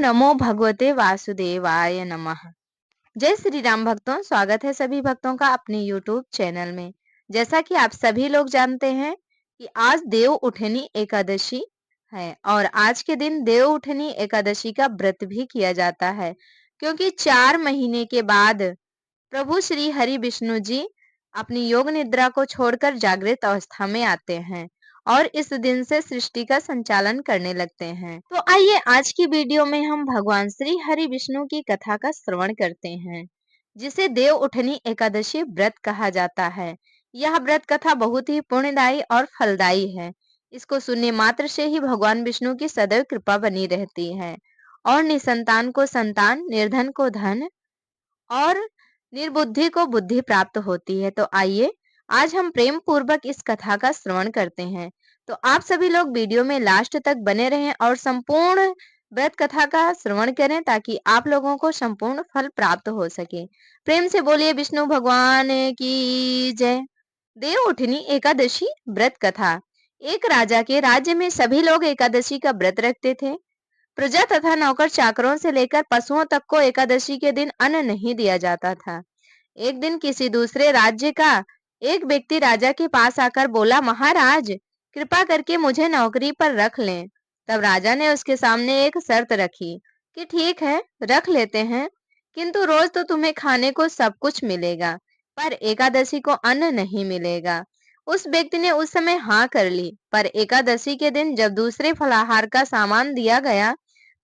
नमो भगवते वासुदेवाय नमः। जय श्री राम भक्तों, स्वागत है सभी भक्तों का अपने YouTube चैनल में। जैसा कि आप सभी लोग जानते हैं कि आज देव उठनी एकादशी है और आज के दिन देव उठनी एकादशी का व्रत भी किया जाता है, क्योंकि 4 महीने के बाद प्रभु श्री हरि विष्णु जी अपनी योग निद्रा को छोड़कर जागृत अवस्था में आते हैं और इस दिन से सृष्टि का संचालन करने लगते हैं। तो आइए आज की वीडियो में हम भगवान श्री हरि विष्णु की कथा का श्रवण करते हैं, जिसे देव उठनी एकादशी व्रत कहा जाता है। यह व्रत कथा बहुत ही पुण्यदायी और फलदायी है। इसको सुनने मात्र से ही भगवान विष्णु की सदैव कृपा बनी रहती है और निसंतान को संतान, निर्धन को धन और निर्बुद्धि को बुद्धि प्राप्त होती है। तो आइए आज हम प्रेम पूर्वक इस कथा का श्रवण करते हैं। तो आप सभी लोग वीडियो में लास्ट तक बने रहें और संपूर्ण व्रत कथा का श्रवण करें, ताकि आप लोगों को संपूर्ण फल प्राप्त हो सके। प्रेम से बोलिए विष्णु भगवान की जय। देव उठनी एकादशी व्रत कथा। एक राजा के राज्य में सभी लोग एकादशी का व्रत रखते थे। प्रजा तथा नौकर चाकरों से लेकर पशुओं तक को एकादशी के दिन अन्न नहीं दिया जाता था। एक दिन किसी दूसरे राज्य का एक व्यक्ति राजा के पास आकर बोला, महाराज कृपा करके मुझे नौकरी पर रख लें। तब राजा ने उसके सामने एक शर्त रखी कि ठीक है, रख लेते हैं, किंतु रोज तो तुम्हें खाने को सब कुछ मिलेगा, पर एकादशी को अन्न नहीं मिलेगा। उस व्यक्ति ने उस समय हाँ कर ली, पर एकादशी के दिन जब दूसरे फलाहार का सामान दिया गया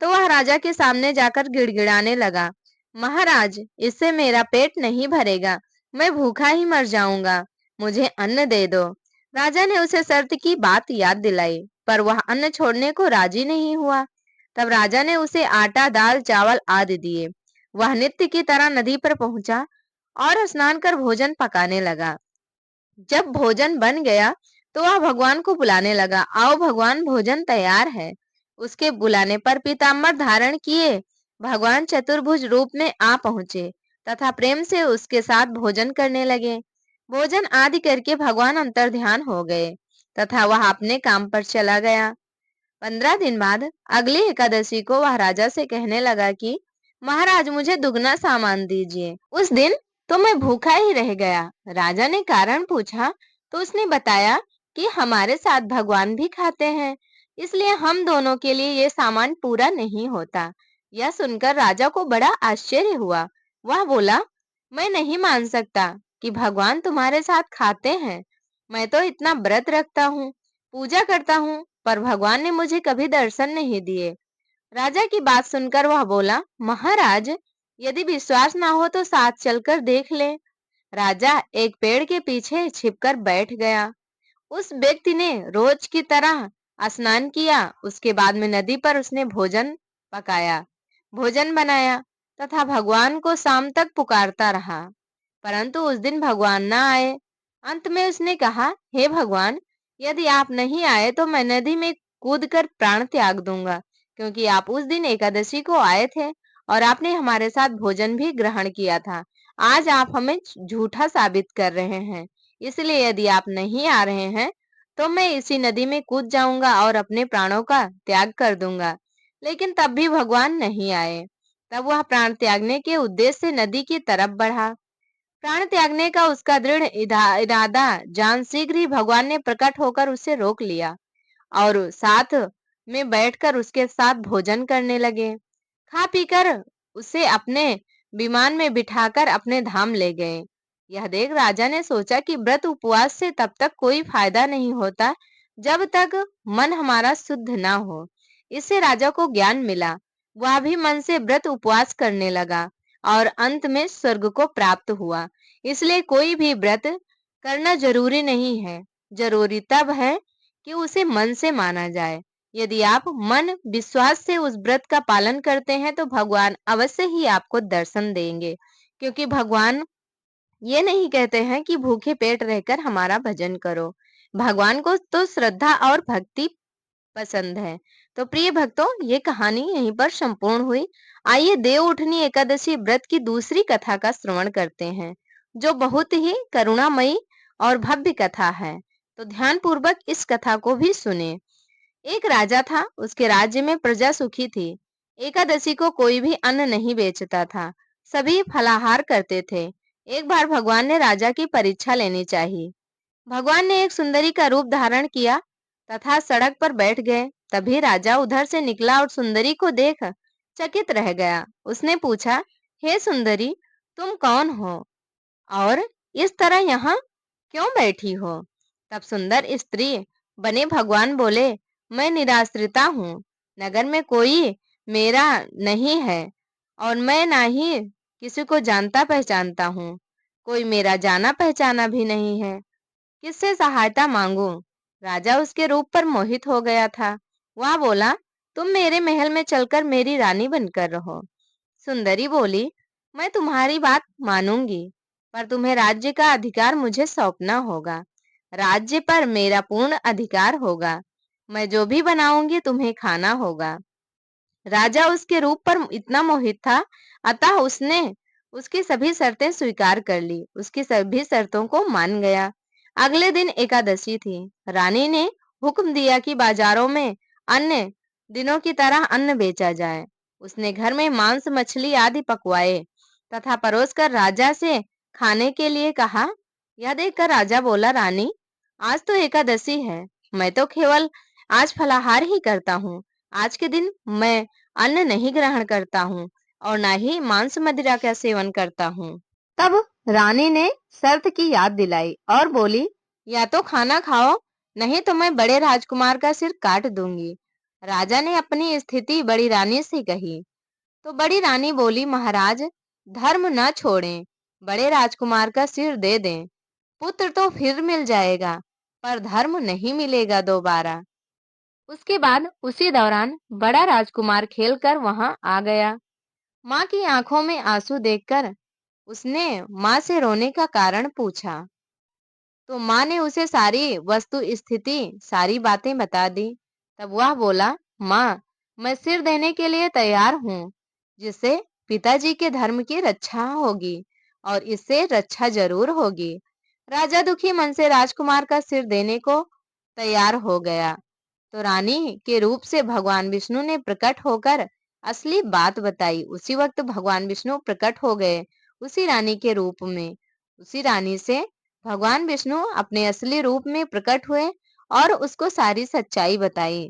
तो वह राजा के सामने जाकर गिड़गिड़ाने लगा, महाराज इससे मेरा पेट नहीं भरेगा, मैं भूखा ही मर जाऊंगा, मुझे अन्न दे दो। राजा ने उसे शर्त की बात याद दिलाई, पर वह अन्न छोड़ने को राजी नहीं हुआ। तब राजा ने उसे आटा, दाल, चावल आदि दिए। वह नित्य की तरह नदी पर पहुंचा और स्नान कर भोजन पकाने लगा। जब भोजन बन गया तो वह भगवान को बुलाने लगा, आओ भगवान, भोजन तैयार है। उसके बुलाने पर पीताम्बर धारण किए भगवान चतुर्भुज रूप में आ पहुंचे तथा प्रेम से उसके साथ भोजन करने लगे। भोजन आदि करके भगवान अंतर्ध्यान हो गए तथा वह अपने काम पर चला गया। 15 दिन बाद अगली एकादशी को वह राजा से कहने लगा कि महाराज मुझे दुगना सामान दीजिए। उस दिन तो मैं भूखा ही रह गया। राजा ने कारण पूछा तो उसने बताया कि हमारे साथ भगवान भी खाते हैं, इसलिए हम दोनों के लिए ये सामान पूरा नहीं होता। यह सुनकर राजा को बड़ा आश्चर्य हुआ। वह बोला, मैं नहीं मान सकता कि भगवान तुम्हारे साथ खाते हैं। मैं तो इतना व्रत रखता हूँ, पूजा करता हूँ, पर भगवान ने मुझे कभी दर्शन नहीं दिए। राजा की बात सुनकर वह बोला, महाराज यदि विश्वास ना हो तो साथ चलकर देख ले। राजा एक पेड़ के पीछे छिपकर बैठ गया। उस व्यक्ति ने रोज की तरह स्नान किया। उसके बाद में नदी पर उसने भोजन पकाया, भोजन बनाया तथा भगवान को शाम तक पुकारता रहा, परंतु उस दिन भगवान न आए। अंत में उसने कहा, हे भगवान, यदि आप नहीं आए तो मैं नदी में कूदकर प्राण त्याग दूंगा, क्योंकि आप उस दिन एकादशी को आए थे और आपने हमारे साथ भोजन भी ग्रहण किया था। आज आप हमें झूठा साबित कर रहे हैं, इसलिए यदि आप नहीं आ रहे हैं तो मैं इसी नदी में कूद जाऊंगा और अपने प्राणों का त्याग कर दूंगा। लेकिन तब भी भगवान नहीं आए। तब वह प्राण त्यागने के उद्देश्य से नदी की तरफ बढ़ा। प्राण त्यागने का उसका दृढ़ इरादा जान शीघ्र ही भगवान ने प्रकट होकर उसे रोक लिया और साथ में बैठकर उसके साथ भोजन करने लगे। खा पीकर उसे अपने विमान में बिठाकर अपने धाम ले गए। यह देख राजा ने सोचा कि व्रत उपवास से तब तक कोई फायदा नहीं होता जब तक मन हमारा शुद्ध ना हो। इससे राजा को ज्ञान मिला। वह भी मन से व्रत उपवास करने लगा और अंत में स्वर्ग को प्राप्त हुआ। इसलिए कोई भी व्रत करना जरूरी नहीं है, जरूरी तब है कि उसे मन से माना जाए। यदि आप मन विश्वास से उस व्रत का पालन करते हैं तो भगवान अवश्य ही आपको दर्शन देंगे, क्योंकि भगवान ये नहीं कहते हैं कि भूखे पेट रहकर हमारा भजन करो। भगवान को तो श्रद्धा और भक्ति पसंद है। तो प्रिय भक्तों, ये कहानी यहीं पर संपूर्ण हुई। आइए देव उठनी एकादशी व्रत की दूसरी कथा का श्रवण करते हैं, जो बहुत ही करुणामयी और भव्य कथा है। तो ध्यान पूर्वक इस कथा को भी सुने। एक राजा था, उसके राज्य में प्रजा सुखी थी। एकादशी को कोई भी अन्न नहीं बेचता था, सभी फलाहार करते थे। एक बार भगवान ने राजा की परीक्षा लेनी चाहिए। भगवान ने एक सुंदरी का रूप धारण किया तथा सड़क पर बैठ गए। तभी राजा उधर से निकला और सुंदरी को देख चकित रह गया। उसने पूछा, हे सुंदरी, तुम कौन हो और इस तरह यहाँ क्यों बैठी हो? तब सुंदर स्त्री बने भगवान बोले, मैं निराश्रिता हूँ, नगर में कोई मेरा नहीं है और मैं ना ही किसी को जानता पहचानता हूँ, कोई मेरा जाना पहचाना भी नहीं है, किससे सहायता मांगू? राजा उसके रूप पर मोहित हो गया था। वह बोला, तुम मेरे महल में चलकर मेरी रानी बनकर रहो। सुंदरी बोली, मैं तुम्हारी बात मानूंगी, पर तुम्हें राज्य का अधिकार मुझे सौंपना होगा। राज्य पर मेरा पूर्ण अधिकार होगा। मैं जो भी बनाऊंगी तुम्हें खाना होगा। राजा उसके रूप पर इतना मोहित था, अतः उसने उसकी सभी शर्तें स्वीकार कर ली, उसकी सभी शर्तों को मान गया। अगले दिन एकादशी थी। रानी ने हुक्म दिया कि बाजारों में अन्य दिनों की तरह अन्न बेचा जाए। उसने घर में मांस मछली आदि पकवाए तथा परोसकर राजा से खाने के लिए कहा। यह देखकर राजा बोला, रानी, आज तो एकादशी है, मैं तो केवल आज फलाहार ही करता हूँ। आज के दिन मैं अन्न नहीं ग्रहण करता हूँ और ना ही मांस मदिरा का सेवन करता हूँ। तब रानी ने शर्त की याद दिलाई और बोली, या तो खाना खाओ, नहीं तो मैं बड़े राजकुमार का सिर काट दूंगी। राजा ने अपनी स्थिति बड़ी रानी से कही तो बड़ी रानी बोली, महाराज, धर्म न छोड़ें, बड़े राजकुमार का सिर दे दें। पुत्र तो फिर मिल जाएगा, पर धर्म नहीं मिलेगा दोबारा। उसके बाद उसी दौरान बड़ा राजकुमार खेलकर वहां आ गया। माँ की आंखों में आंसू देखकर उसने माँ से रोने का कारण पूछा, तो माँ ने उसे सारी वस्तु स्थिति सारी बातें बता दी। तब वह बोला, माँ, मैं सिर देने के लिए तैयार हूँ, जिससे पिताजी के धर्म की रक्षा होगी और इससे रक्षा जरूर होगी। राजा दुखी मन से राजकुमार का सिर देने को तैयार हो गया। तो रानी के रूप से भगवान विष्णु ने प्रकट होकर असली बात बताई। उसी वक्त भगवान विष्णु प्रकट हो गए उसी रानी के रूप में। उसी रानी से भगवान विष्णु अपने असली रूप में प्रकट हुए और उसको सारी सच्चाई बताई।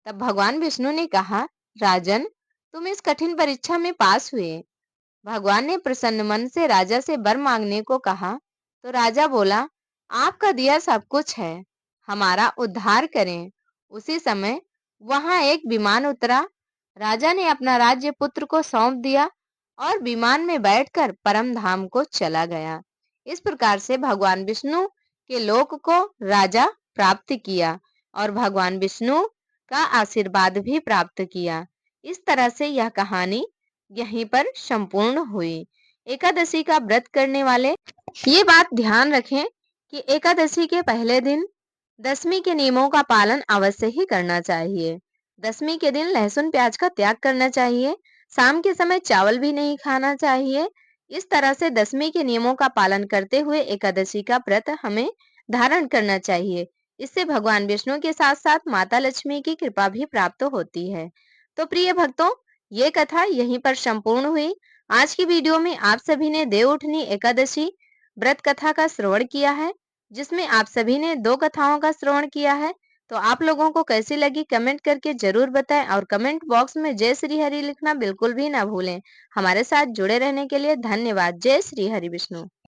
तब भगवान विष्णु ने कहा, राजन, तुम इस कठिन परीक्षा में पास हुए। भगवान ने प्रसन्न मन से राजा से वर मांगने को कहा। तो राजा बोला, आपका दिया सब कुछ है, हमारा उद्धार करें। उसी समय वहां एक विमान उतरा। राजा ने अपना राज्य पुत्र को सौंप दिया और विमान में बैठकर परम धाम को चला गया। इस प्रकार से भगवान विष्णु के लोक को राजा प्राप्त किया और भगवान विष्णु का आशीर्वाद भी प्राप्त किया। इस तरह से यह कहानी यहीं पर संपूर्ण हुई। एकादशी का व्रत करने वाले ये बात ध्यान रखें कि एकादशी के पहले दिन दशमी के नियमों का पालन अवश्य ही करना चाहिए। दशमी के दिन लहसुन प्याज का त्याग करना चाहिए। शाम के समय चावल भी नहीं खाना चाहिए। इस तरह से दशमी के नियमों का पालन करते हुए एकादशी का व्रत हमें धारण करना चाहिए। इससे भगवान विष्णु के साथ साथ माता लक्ष्मी की कृपा भी प्राप्त होती है। तो प्रिय भक्तों, ये कथा यहीं पर संपूर्ण हुई। आज की वीडियो में आप सभी ने देव उठनी एकादशी व्रत कथा का श्रवण किया है, जिसमें आप सभी ने 2 कथाओं का श्रवण किया है। तो आप लोगों को कैसी लगी कमेंट करके जरूर बताएं और कमेंट बॉक्स में जय श्री हरि लिखना बिल्कुल भी ना भूलें। हमारे साथ जुड़े रहने के लिए धन्यवाद। जय श्री हरि विष्णु।